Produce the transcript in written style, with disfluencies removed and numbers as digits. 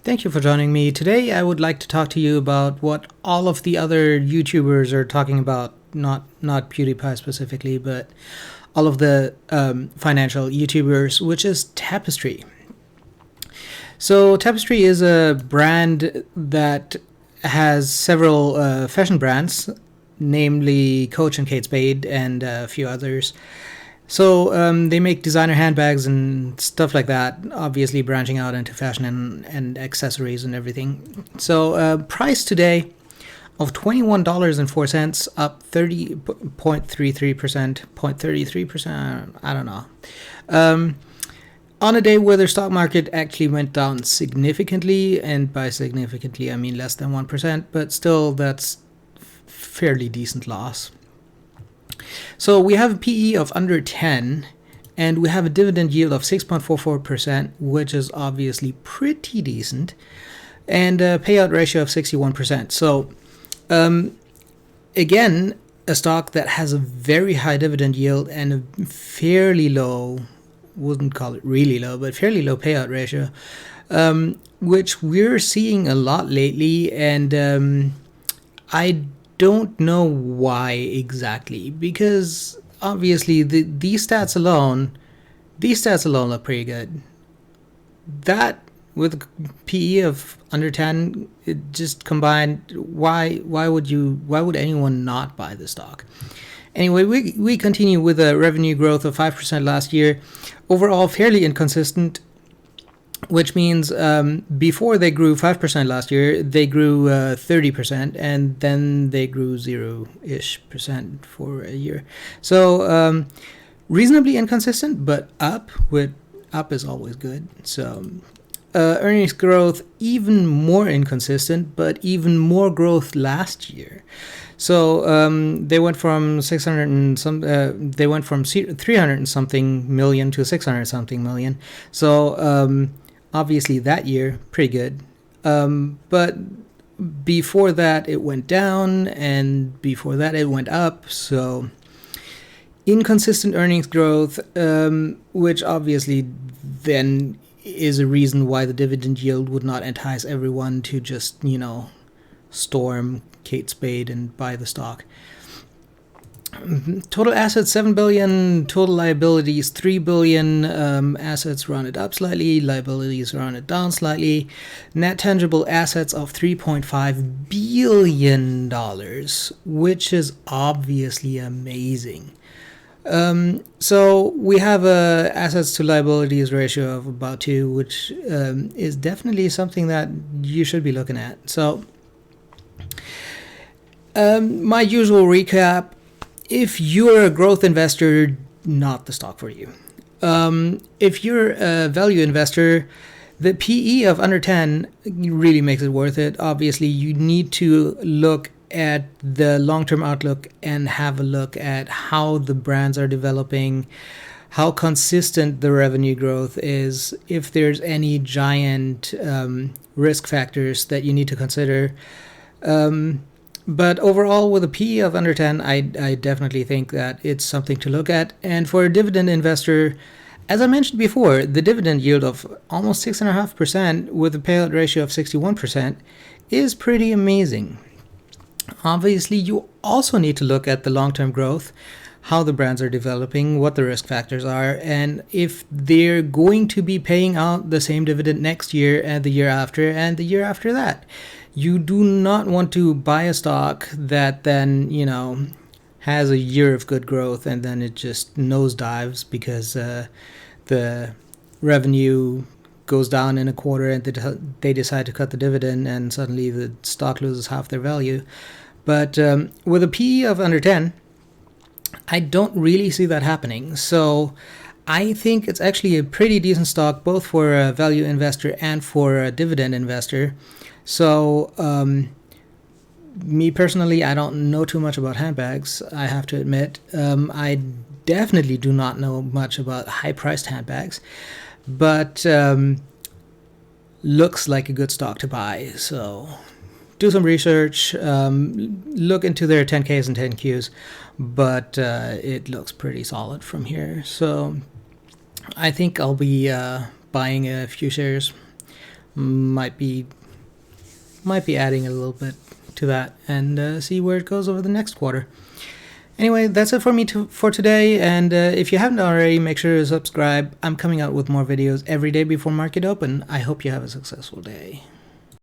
Thank you for joining me. Today I would like to talk to you about what all of the other YouTubers are talking about, not PewDiePie specifically, but all of the financial YouTubers, which is Tapestry. So Tapestry is a brand that has several fashion brands, namely Coach and Kate Spade and a few others. So they make designer handbags and stuff like that, obviously branching out into fashion and accessories and everything. So price today of $21.04, up 30.33%, 0.33%, I don't know. On a day where the stock market actually went down significantly, and by significantly I mean less than 1%, but still that's fairly decent loss. So we have a PE of under 10, and we have a dividend yield of 6.44%, which is obviously pretty decent, and a payout ratio of 61%. So again, a stock that has a very high dividend yield and a fairly low, wouldn't call it really low, but fairly low payout ratio, which we're seeing a lot lately, and I don't know why exactly, because obviously these stats alone look pretty good. That with a PE of under 10, it just combined, why would anyone not buy the stock? Anyway, we continue with a revenue growth of 5% last year, overall fairly inconsistent, which means before they grew 5% last year, they grew 30%, and then they grew 0-ish% for a year. So reasonably inconsistent, but up is always good. So earnings growth even more inconsistent, but even more growth last year. So they went from 300 and something million to 600 something million. So obviously that year pretty good, but before that it went down, and before that it went up. So inconsistent earnings growth, which obviously then is a reason why the dividend yield would not entice everyone to just storm Kate Spade and buy the stock. Total assets $7 billion, total liabilities $3 billion, assets rounded up slightly, liabilities rounded down slightly, net tangible assets of $3.5 billion, which is obviously amazing. So we have a assets to liabilities ratio of about 2, which is definitely something that you should be looking at. So my usual recap: if you're a growth investor, not the stock for you. If you're a value investor, the PE of under 10 really makes it worth it. Obviously, you need to look at the long-term outlook and have a look at how the brands are developing, how consistent the revenue growth is, if there's any giant risk factors that you need to consider. But overall, with a PE of under 10, I definitely think that it's something to look at. And for a dividend investor, as I mentioned before, the dividend yield of almost 6.5% with a payout ratio of 61% is pretty amazing. Obviously, you also need to look at the long-term growth, how the brands are developing, what the risk factors are, and if they're going to be paying out the same dividend next year and the year after and the year after that. You do not want to buy a stock that then, has a year of good growth and then it just nosedives because the revenue goes down in a quarter and they decide to cut the dividend, and suddenly the stock loses half their value. But with a PE of under 10, I don't really see that happening. So I think it's actually a pretty decent stock, both for a value investor and for a dividend investor. So me personally, I don't know too much about handbags, I have to admit. I definitely do not know much about high-priced handbags, but looks like a good stock to buy. So do some research, look into their 10Ks and 10Qs, but it looks pretty solid from here. So I think I'll be buying a few shares might be adding a little bit to that, and see where it goes over the next quarter. Anyway, that's it for me for today, and if you haven't already, make sure to subscribe. I'm coming out with more videos every day before market open. I hope you have a successful day.